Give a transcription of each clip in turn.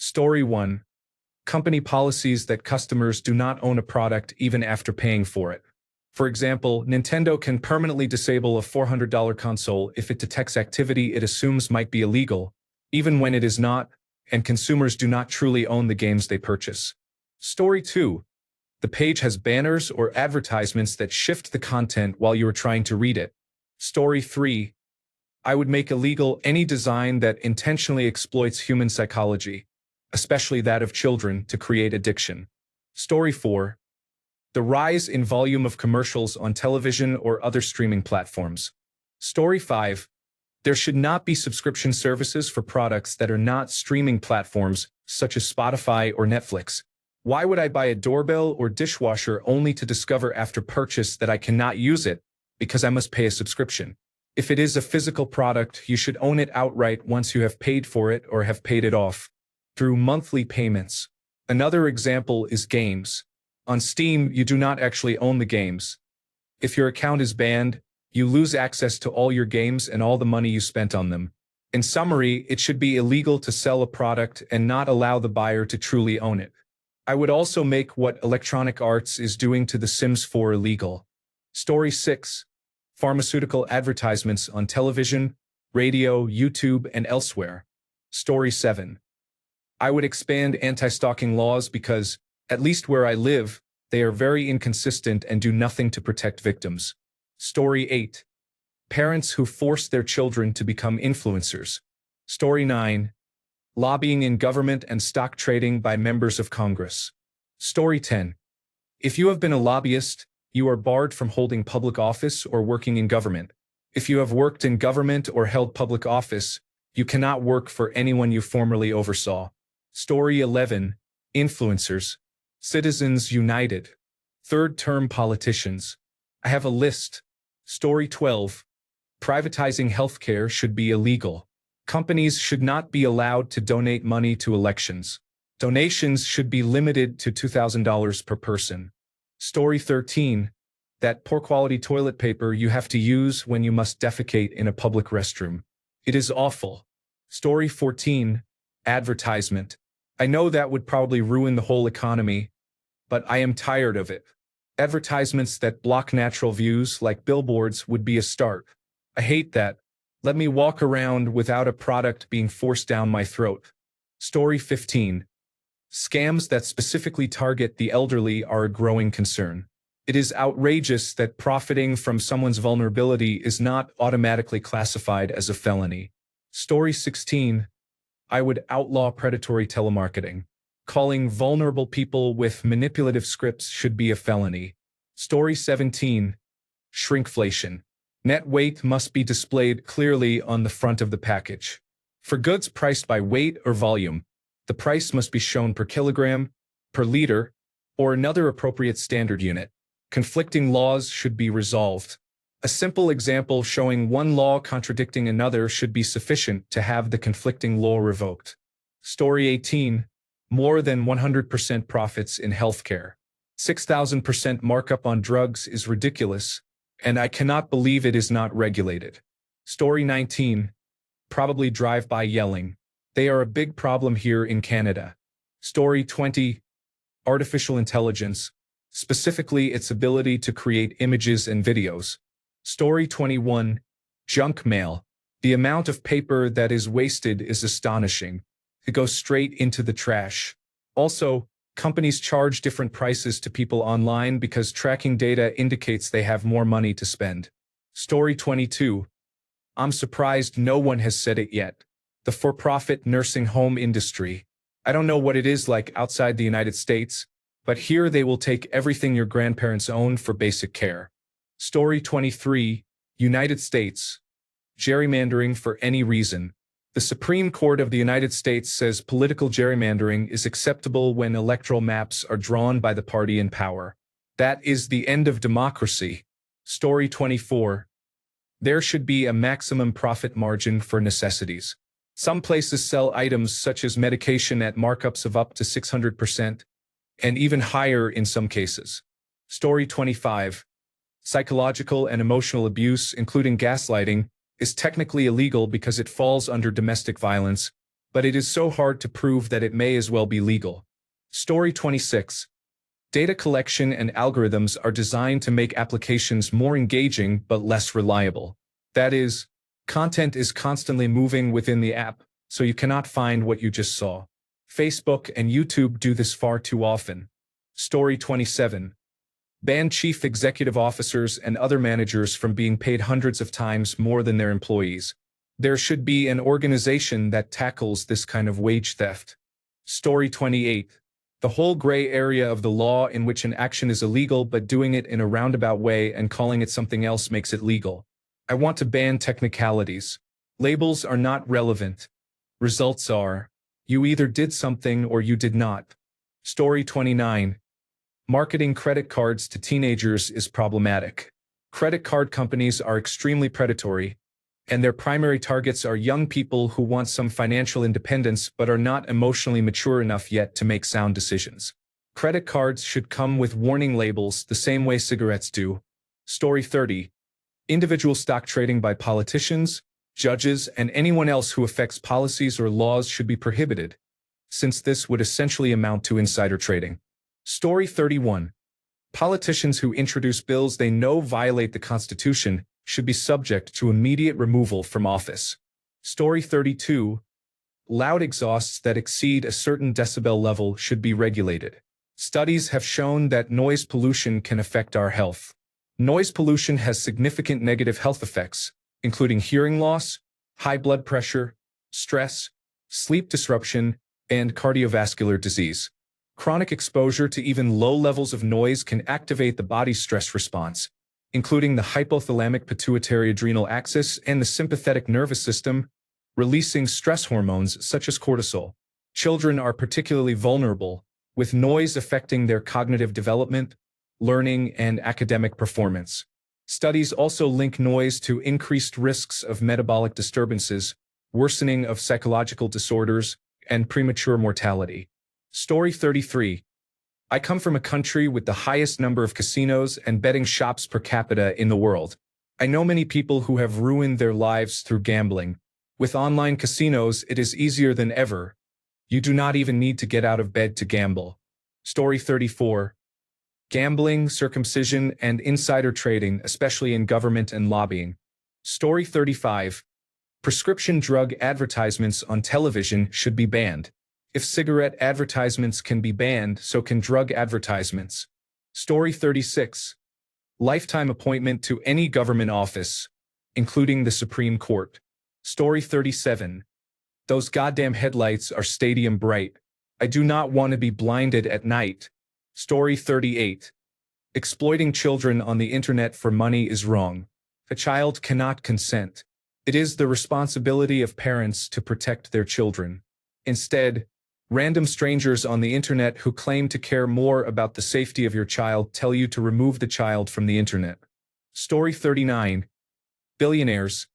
Story 1. Company policies that customers do not own a product even after paying for it. For example, Nintendo can permanently disable a $400 console if it detects activity it assumes might be illegal, even when it is not, and consumers do not truly own the games they purchase. Story 2. The page has banners or advertisements that shift the content while you are trying to read it. Story 3. I would make illegal any design that intentionally exploits human psychology, especially that of children, to create addiction. Story 4. The rise in volume of commercials on television or other streaming platforms. Story 5. There should not be subscription services for products that are not streaming platforms, such as Spotify or Netflix. Why would I buy a doorbell or dishwasher only to discover after purchase that I cannot use it because I must pay a subscription? If it is a physical product, you should own it outright once you have paid for it or have paid it off through monthly payments. Another example is games. On Steam, you do not actually own the games. If your account is banned, you lose access to all your games and all the money you spent on them. In summary, it should be illegal to sell a product and not allow the buyer to truly own it. I would also make what Electronic Arts is doing to The Sims 4 illegal. Story 6. Pharmaceutical advertisements on television, radio, YouTube, and elsewhere. Story 7. I would expand anti-stalking laws because, at least where I live, they are very inconsistent and do nothing to protect victims. Story 8. Parents who force their children to become influencers. Story 9. Lobbying in government and stock trading by members of Congress. Story 10. If you have been a lobbyist, you are barred from holding public office or working in government. If you have worked in government or held public office, you cannot work for anyone you formerly oversaw. Story 11. Influencers. Citizens United. Third-term politicians. I have a list. Story 12. Privatizing healthcare should be illegal. Companies should not be allowed to donate money to elections. Donations should be limited to $2,000 per person. Story 13. That poor-quality toilet paper you have to use when you must defecate in a public restroom. It is awful. Story 14. Advertisement. I know that would probably ruin the whole economy, but I am tired of it. Advertisements that block natural views, like billboards, would be a start. I hate that. Let me walk around without a product being forced down my throat. Story 15. Scams that specifically target the elderly are a growing concern. It is outrageous that profiting from someone's vulnerability is not automatically classified as a felony. Story 16. I would outlaw predatory telemarketing. Calling vulnerable people with manipulative scripts should be a felony. Story 17. Shrinkflation. Net weight must be displayed clearly on the front of the package. For goods priced by weight or volume, the price must be shown per kilogram, per liter, or another appropriate standard unit. Conflicting laws should be resolved. A simple example showing one law contradicting another should be sufficient to have the conflicting law revoked. Story 18. More than 100% profits in healthcare. 6,000% markup on drugs is ridiculous, and I cannot believe it is not regulated. Story 19. Probably drive-by yelling. They are a big problem here in Canada. Story 20. Artificial intelligence, specifically its ability to create images and videos. Story 21. Junk mail. The amount of paper that is wasted is astonishing. It goes straight into the trash. Also, companies charge different prices to people online because tracking data indicates they have more money to spend. Story 22. I'm surprised no one has said it yet. The for-profit nursing home industry. I don't know what it is like outside the United States, but here they will take everything your grandparents own for basic care. Story 23. United States. Gerrymandering for any reason. The Supreme Court of the United States says political gerrymandering is acceptable when electoral maps are drawn by the party in power. That is the end of democracy. Story 24. There should be a maximum profit margin for necessities. Some places sell items such as medication at markups of up to 600%, and even higher in some cases. Story 25. Psychological and emotional abuse, including gaslighting, is technically illegal because it falls under domestic violence, but it is so hard to prove that it may as well be legal. Story 26. Data collection and algorithms are designed to make applications more engaging but less reliable. That is, content is constantly moving within the app, so you cannot find what you just saw. Facebook and YouTube do this far too often. Story 27. Ban chief executive officers and other managers from being paid hundreds of times more than their employees. There should be an organization that tackles this kind of wage theft. Story 28. The whole gray area of the law in which an action is illegal but doing it in a roundabout way and calling it something else makes it legal. I want to ban technicalities. Labels are not relevant. Results are. You either did something or you did not. Story 29. Marketing credit cards to teenagers is problematic. Credit card companies are extremely predatory, and their primary targets are young people who want some financial independence but are not emotionally mature enough yet to make sound decisions. Credit cards should come with warning labels the same way cigarettes do. Story 30. Individual stock trading by politicians, judges, and anyone else who affects policies or laws should be prohibited, since this would essentially amount to insider trading. Story 31. Politicians who introduce bills they know violate the Constitution should be subject to immediate removal from office. Story 32. Loud exhausts that exceed a certain decibel level should be regulated. Studies have shown that noise pollution can affect our health. Noise pollution has significant negative health effects, including hearing loss, high blood pressure, stress, sleep disruption, and cardiovascular disease. Chronic exposure to even low levels of noise can activate the body's stress response, including the hypothalamic pituitary adrenal axis and the sympathetic nervous system, releasing stress hormones such as cortisol. Children are particularly vulnerable, with noise affecting their cognitive development, learning, and academic performance. Studies also link noise to increased risks of metabolic disturbances, worsening of psychological disorders, and premature mortality. Story 33. I come from a country with the highest number of casinos and betting shops per capita in the world. I know many people who have ruined their lives through gambling. With online casinos, it is easier than ever. You do not even need to get out of bed to gamble. Story 34. Gambling, circumcision, and insider trading, especially in government and lobbying. Story 35. Prescription drug advertisements on television should be banned. If cigarette advertisements can be banned, so can drug advertisements. Story 36. Lifetime appointment to any government office, including the Supreme Court. Story 37. Those goddamn headlights are stadium bright. I do not want to be blinded at night. Story 38. Exploiting children on the internet for money is wrong. A child cannot consent. It is the responsibility of parents to protect their children. Instead, random strangers on the internet who claim to care more about the safety of your child tell you to remove the child from the internet. Story 39. Billionaires.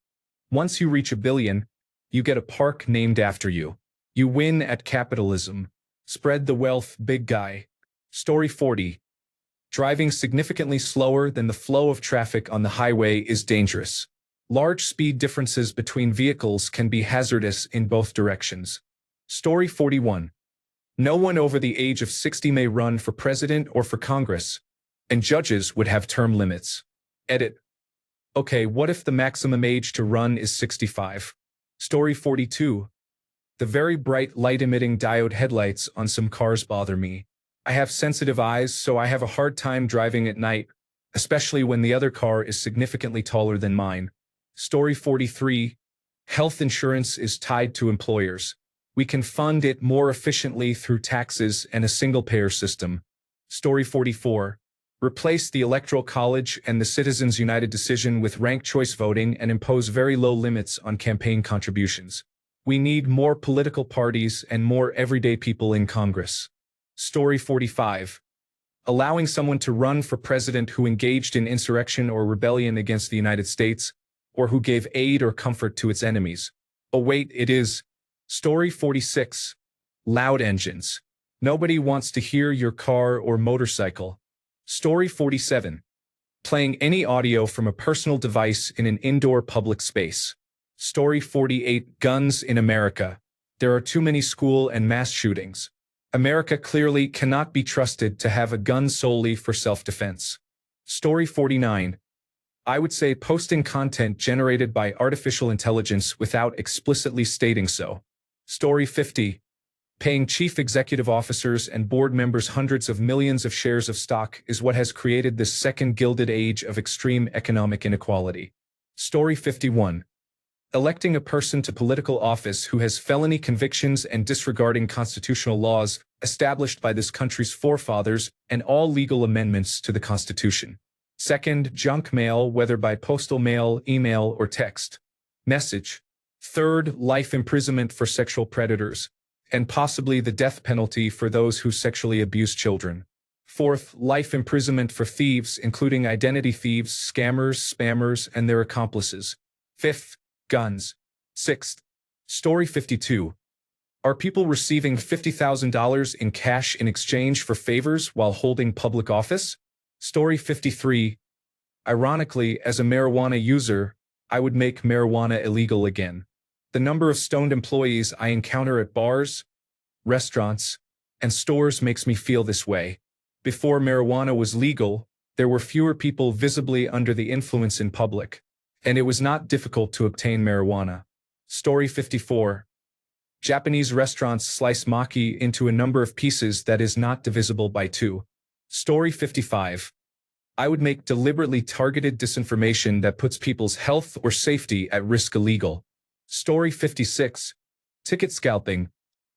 Once you reach $1 billion, you get a park named after you. You win at capitalism. Spread the wealth, big guy. Story 40. Driving significantly slower than the flow of traffic on the highway is dangerous. Large speed differences between vehicles can be hazardous in both directions. Story 41. No one over the age of 60 may run for president or for Congress, and judges would have term limits. Edit. Okay, what if the maximum age to run is 65? Story 42. The very bright light-emitting diode headlights on some cars bother me. I have sensitive eyes, so I have a hard time driving at night, especially when the other car is significantly taller than mine. Story 43. Health insurance is tied to employers. We can fund it more efficiently through taxes and a single-payer system. Story 44. Replace the Electoral College and the Citizens United decision with ranked choice voting and impose very low limits on campaign contributions. We need more political parties and more everyday people in Congress. Story 45. Allowing someone to run for president who engaged in insurrection or rebellion against the United States, or who gave aid or comfort to its enemies. Oh wait, it is. Story 46. Loud engines. Nobody wants to hear your car or motorcycle. Story 47. Playing any audio from a personal device in an indoor public space. Story 48. Guns in America. There are too many school and mass shootings. America clearly cannot be trusted to have a gun solely for self-defense. Story 49. I would say posting content generated by artificial intelligence without explicitly stating so. Story 50. Paying chief executive officers and board members hundreds of millions of shares of stock is what has created this second Gilded Age of extreme economic inequality. Story 51. Electing a person to political office who has felony convictions and disregarding constitutional laws established by this country's forefathers and all legal amendments to the Constitution. Second, junk mail, whether by postal mail, email, or text message. Third, life imprisonment for sexual predators, and possibly the death penalty for those who sexually abuse children. Fourth, life imprisonment for thieves, including identity thieves, scammers, spammers, and their accomplices. Fifth, guns. Sixth, Story 52. Are people receiving $50,000 in cash in exchange for favors while holding public office? Story 53. Ironically, as a marijuana user, I would make marijuana illegal again. The number of stoned employees I encounter at bars, restaurants, and stores makes me feel this way. Before marijuana was legal, there were fewer people visibly under the influence in public, and it was not difficult to obtain marijuana. Story 54. Japanese restaurants slice maki into a number of pieces that is not divisible by 2. Story 55. I would make deliberately targeted disinformation that puts people's health or safety at risk illegal. Story 56. Ticket scalping.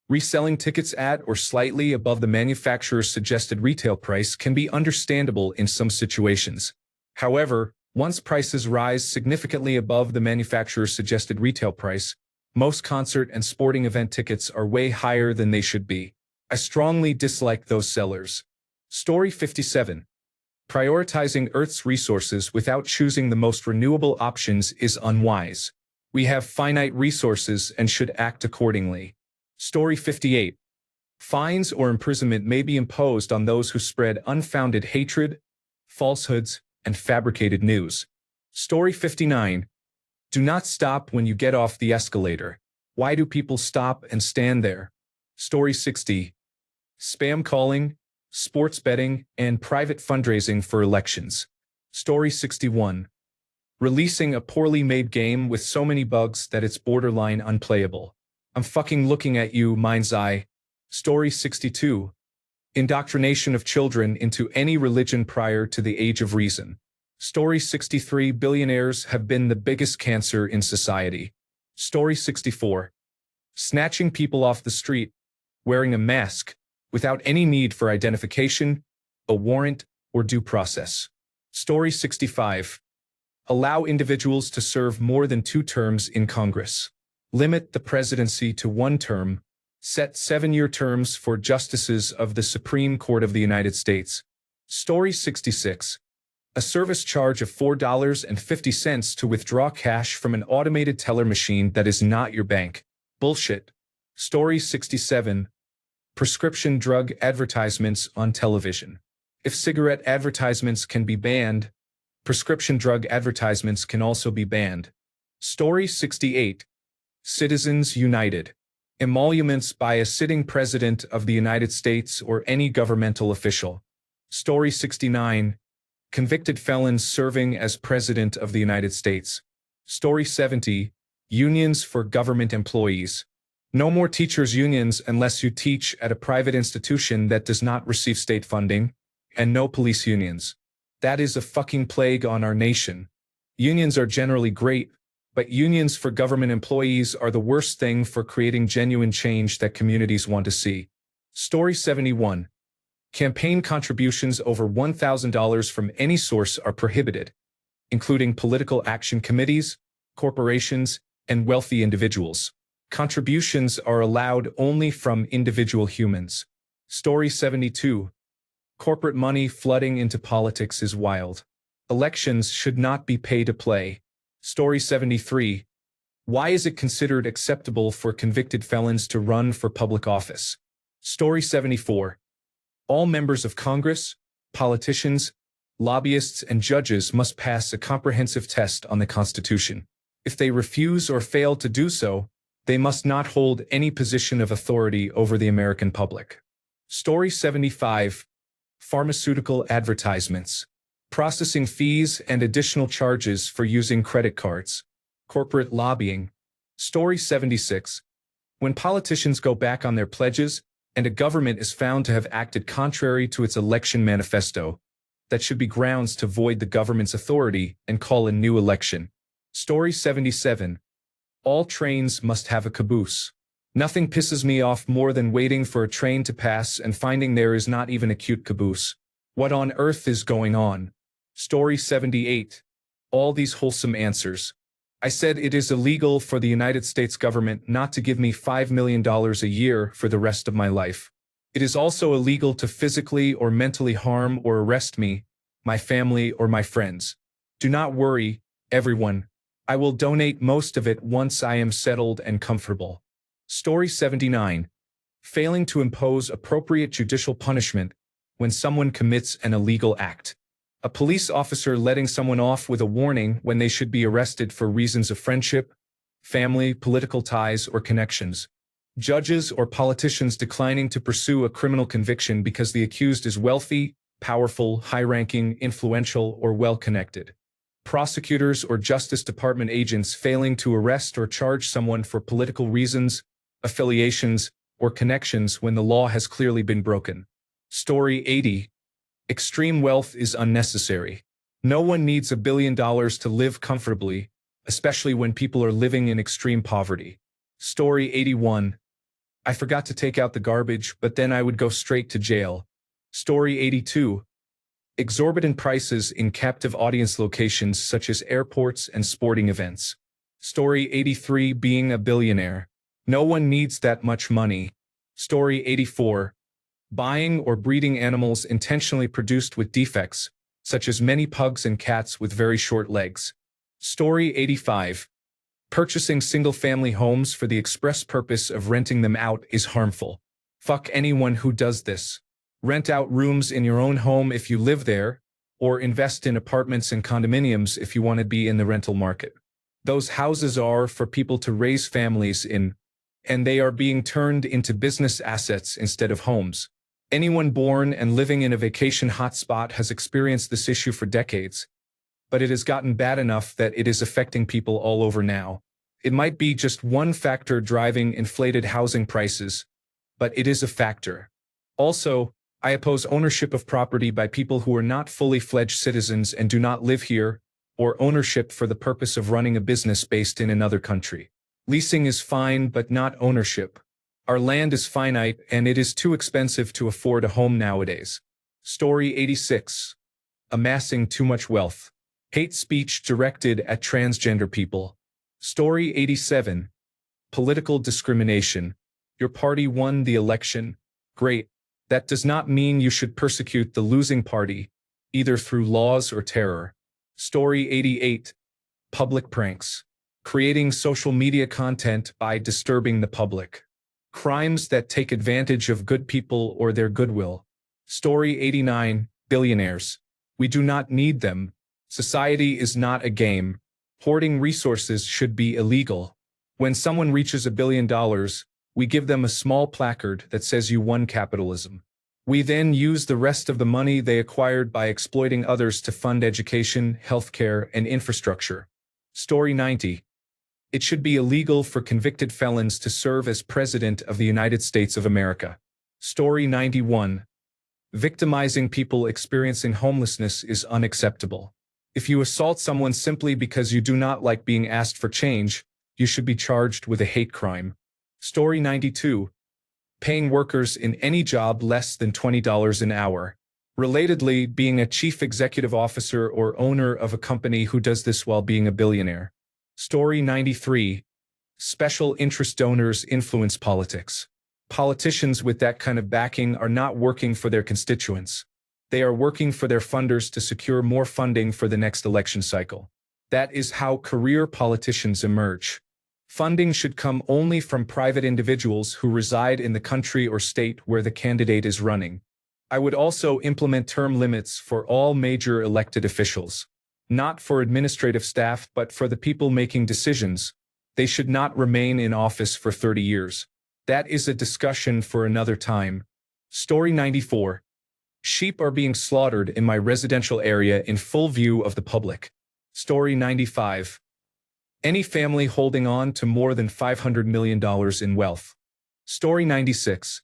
Reselling tickets at or slightly above the manufacturer's suggested retail price can be understandable in some situations. However, once prices rise significantly above the manufacturer's suggested retail price, most concert and sporting event tickets are way higher than they should be. I strongly dislike those sellers. Story 57. Prioritizing Earth's resources without choosing the most renewable options is unwise. We have finite resources and should act accordingly. Story 58. Fines or imprisonment may be imposed on those who spread unfounded hatred, falsehoods, and fabricated news. Story 59. Do not stop when you get off the escalator. Why do people stop and stand there? Story 60. Spam calling, sports betting, and private fundraising for elections. Story 61. Releasing a poorly made game with so many bugs that it's borderline unplayable. I'm fucking looking at you, mind's eye. Story 62. Indoctrination of children into any religion prior to the age of reason. Story 63. Billionaires have been the biggest cancer in society. Story 64. Snatching people off the street, wearing a mask, without any need for identification, a warrant, or due process. Story 65. Allow individuals to serve more than 2 terms in Congress. Limit the presidency to 1 term. Set 7-year terms for justices of the Supreme Court of the United States. Story 66. A service charge of $4.50 to withdraw cash from an automated teller machine that is not your bank. Bullshit. Story 67. Prescription drug advertisements on television. If cigarette advertisements can be banned, prescription drug advertisements can also be banned. Story 68. Citizens United. Emoluments by a sitting president of the United States or any governmental official. Story 69. Convicted felons serving as president of the United States. Story 70. Unions for government employees. No more teachers' unions unless you teach at a private institution that does not receive state funding, and no police unions. That is a fucking plague on our nation. Unions are generally great, but unions for government employees are the worst thing for creating genuine change that communities want to see. Story 71. Campaign contributions over $1,000 from any source are prohibited, including political action committees, corporations, and wealthy individuals. Contributions are allowed only from individual humans. Story 72. Corporate money flooding into politics is wild. Elections should not be pay to play. Story 73. Why is it considered acceptable for convicted felons to run for public office? Story 74. All members of Congress, politicians, lobbyists, and judges must pass a comprehensive test on the Constitution. If they refuse or fail to do so, They must not hold any position of authority over the American public. Story 75. Pharmaceutical advertisements. Processing fees and additional charges for using credit cards. Corporate lobbying. Story 76. When politicians go back on their pledges and a government is found to have acted contrary to its election manifesto, that should be grounds to void the government's authority and call a new election. Story 77. All trains must have a caboose. Nothing pisses me off more than waiting for a train to pass and finding there is not even a cute caboose. What on earth is going on? Story 78. All these wholesome answers. I said it is illegal for the United States government not to give me $5 million a year for the rest of my life. It is also illegal to physically or mentally harm or arrest me, my family, or my friends. Do not worry, everyone. I will donate most of it once I am settled and comfortable. Story 79. Failing to impose appropriate judicial punishment when someone commits an illegal act. A police officer letting someone off with a warning when they should be arrested for reasons of friendship, family, political ties, or connections. Judges or politicians declining to pursue a criminal conviction because the accused is wealthy, powerful, high-ranking, influential, or well-connected. Prosecutors or Justice Department agents failing to arrest or charge someone for political reasons, affiliations, or connections when the law has clearly been broken. Story 80. Extreme wealth is unnecessary. No one needs $1 billion to live comfortably, especially when people are living in extreme poverty. Story 81. I forgot to take out the garbage, but then I would go straight to jail. Story 82. Exorbitant prices in captive audience locations such as airports and sporting events. Story 83. Being a billionaire. No one needs that much money. Story 84. Buying or breeding animals intentionally produced with defects, such as many pugs and cats with very short legs. Story 85. Purchasing single-family homes for the express purpose of renting them out is harmful. Fuck anyone who does this. Rent out rooms in your own home if you live there, or invest in apartments and condominiums if you want to be in the rental market. Those houses are for people to raise families in, and they are being turned into business assets instead of homes. Anyone born and living in a vacation hotspot has experienced this issue for decades, but it has gotten bad enough that it is affecting people all over now. It might be just one factor driving inflated housing prices, but it is a factor. Also, I oppose ownership of property by people who are not fully fledged citizens and do not live here, or ownership for the purpose of running a business based in another country. Leasing is fine, but not ownership. Our land is finite, and it is too expensive to afford a home nowadays. Story 86. Amassing too much wealth. Hate speech directed at transgender people. Story 87. Political discrimination. Your party won the election. Great. That does not mean you should persecute the losing party, either through laws or terror. Story 88. Public pranks. Creating social media content by disturbing the public. Crimes that take advantage of good people or their goodwill. Story 89. Billionaires. We do not need them. Society is not a game. Hoarding resources should be illegal. When someone reaches $1 billion, we give them a small placard that says you won capitalism. We then use the rest of the money they acquired by exploiting others to fund education, healthcare, and infrastructure. Story 90. It should be illegal for convicted felons to serve as President of the United States of America. Story 91. Victimizing people experiencing homelessness is unacceptable. If you assault someone simply because you do not like being asked for change, you should be charged with a hate crime. Story 92. Paying workers in any job less than $20 an hour. Relatedly, being a chief executive officer or owner of a company who does this while being a billionaire. Story 93. Special interest donors influence politics. Politicians with that kind of backing are not working for their constituents. They are working for their funders to secure more funding for the next election cycle. That is how career politicians emerge. Funding should come only from private individuals who reside in the country or state where the candidate is running. I would also implement term limits for all major elected officials. Not for administrative staff but for the people making decisions, They should not remain in office for 30 years. That is a discussion for another time. Story 94. Sheep are being slaughtered in my residential area in full view of the public. Story 95. Any family holding on to more than $500 million in wealth. Story 96.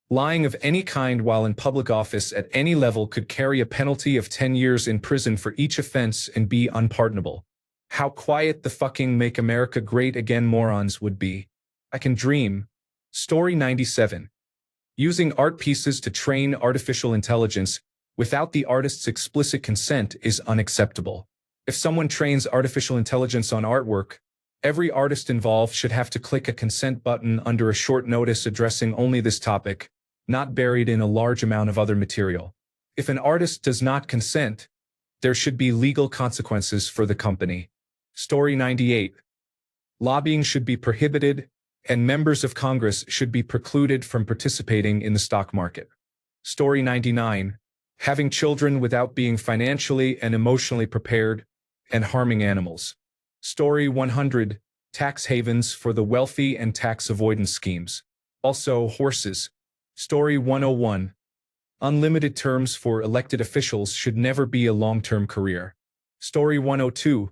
Lying of any kind while in public office at any level could carry a penalty of 10 years in prison for each offense and be unpardonable. How quiet the fucking Make America Great Again morons would be. I can dream. Story 97. Using art pieces to train artificial intelligence without the artist's explicit consent is unacceptable. If someone trains artificial intelligence on artwork, every artist involved should have to click a consent button under a short notice addressing only this topic, not buried in a large amount of other material. If an artist does not consent, there should be legal consequences for the company. Story 98. Lobbying should be prohibited, and members of Congress should be precluded from participating in the stock market. Story 99. Having children without being financially and emotionally prepared, and harming animals. Story 100. Tax havens for the wealthy and tax avoidance schemes. Also, horses. Story 101. Unlimited terms for elected officials should never be a long-term career. Story 102.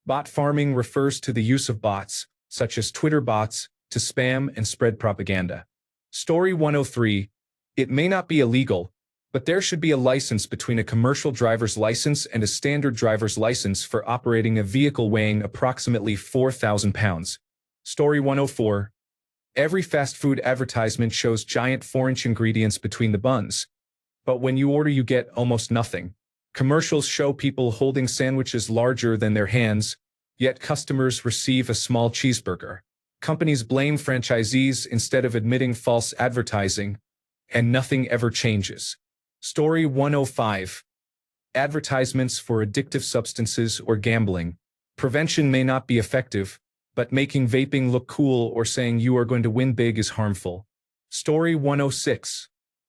Bot farming refers to the use of bots, such as Twitter bots, to spam and spread propaganda. Story 103. It may not be illegal, but there should be a license between a commercial driver's license and a standard driver's license for operating a vehicle weighing approximately 4,000 pounds. Story 104. Every fast food advertisement shows giant 4-inch ingredients between the buns. But when you order, you get almost nothing. Commercials show people holding sandwiches larger than their hands, yet customers receive a small cheeseburger. Companies blame franchisees instead of admitting false advertising, and nothing ever changes. Story 105. Advertisements for addictive substances or gambling. Prevention may not be effective, but making vaping look cool or saying you are going to win big is harmful. Story 106.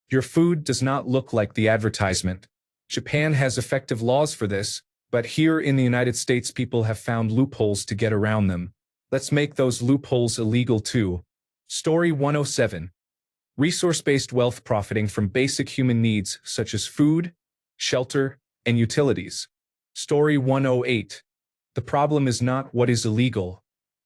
Your food does not look like the advertisement. Japan has effective laws for this, but here in the United States people have found loopholes to get around them. Let's make those loopholes illegal too. Story 107. Resource-based wealth profiting from basic human needs such as food, shelter, and utilities. Story 108. The problem is not what is illegal.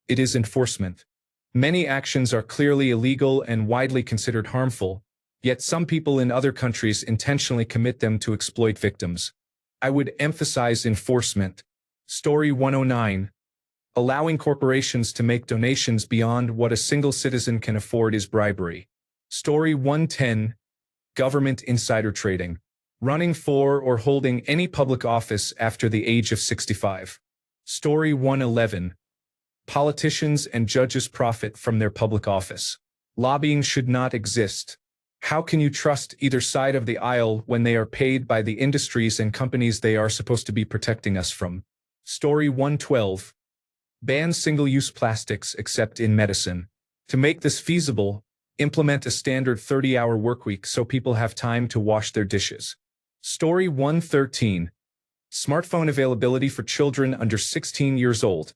It is enforcement. Many actions are clearly illegal and widely considered harmful, yet some people in other countries intentionally commit them to exploit victims. I would emphasize enforcement. Story 109. Allowing corporations to make donations beyond what a single citizen can afford is bribery. Story 110. Government insider trading. Running for or holding any public office after the age of 65. Story 111. Politicians and judges profit from their public office. Lobbying should not exist. How can you trust either side of the aisle when they are paid by the industries and companies they are supposed to be protecting us from? Story 112. Ban single-use plastics except in medicine. To make this feasible, implement a standard 30-hour workweek so people have time to wash their dishes. Story 113. Smartphone availability for children under 16 years old.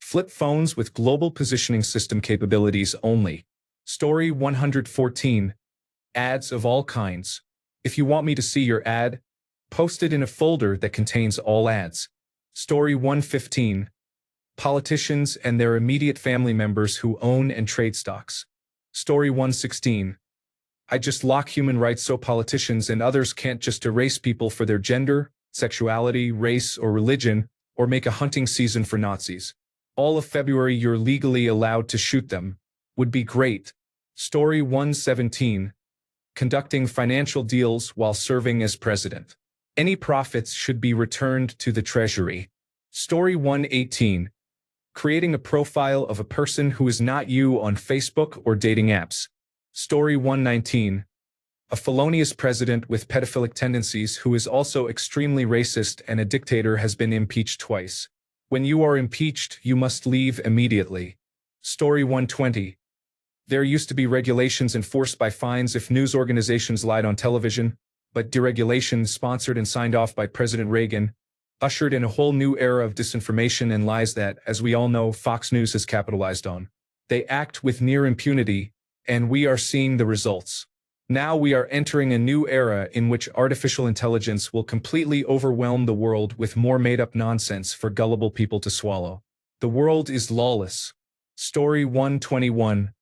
Flip phones with global positioning system capabilities only. Story 114. Ads of all kinds. If you want me to see your ad, post it in a folder that contains all ads. Story 115. Politicians and their immediate family members who own and trade stocks. Story 116. I just lock human rights so politicians and others can't just erase people for their gender, sexuality, race, or religion, or make a hunting season for Nazis. All of February you're legally allowed to shoot them. Would be great. Story 117. Conducting financial deals while serving as president. Any profits should be returned to the Treasury. Story 118. Creating a profile of a person who is not you on Facebook or dating apps. Story 119. A felonious president with pedophilic tendencies who is also extremely racist and a dictator has been impeached twice. When you are impeached, you must leave immediately. Story 120. There used to be regulations enforced by fines if news organizations lied on television, but deregulation sponsored and signed off by President Reagan ushered in a whole new era of disinformation and lies that, as we all know, Fox News has capitalized on. They act with near impunity, and we are seeing the results. Now we are entering a new era in which artificial intelligence will completely overwhelm the world with more made-up nonsense for gullible people to swallow. The world is lawless. Story 121.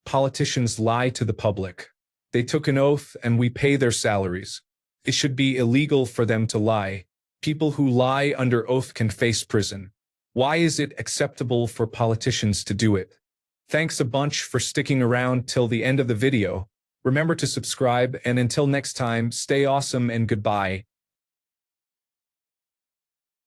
Politicians lie to the public. They took an oath and we pay their salaries. It should be illegal for them to lie. People who lie under oath can face prison. Why is it acceptable for politicians to do it? Thanks a bunch for sticking around till the end of the video. Remember to subscribe, and until next time, stay awesome and goodbye.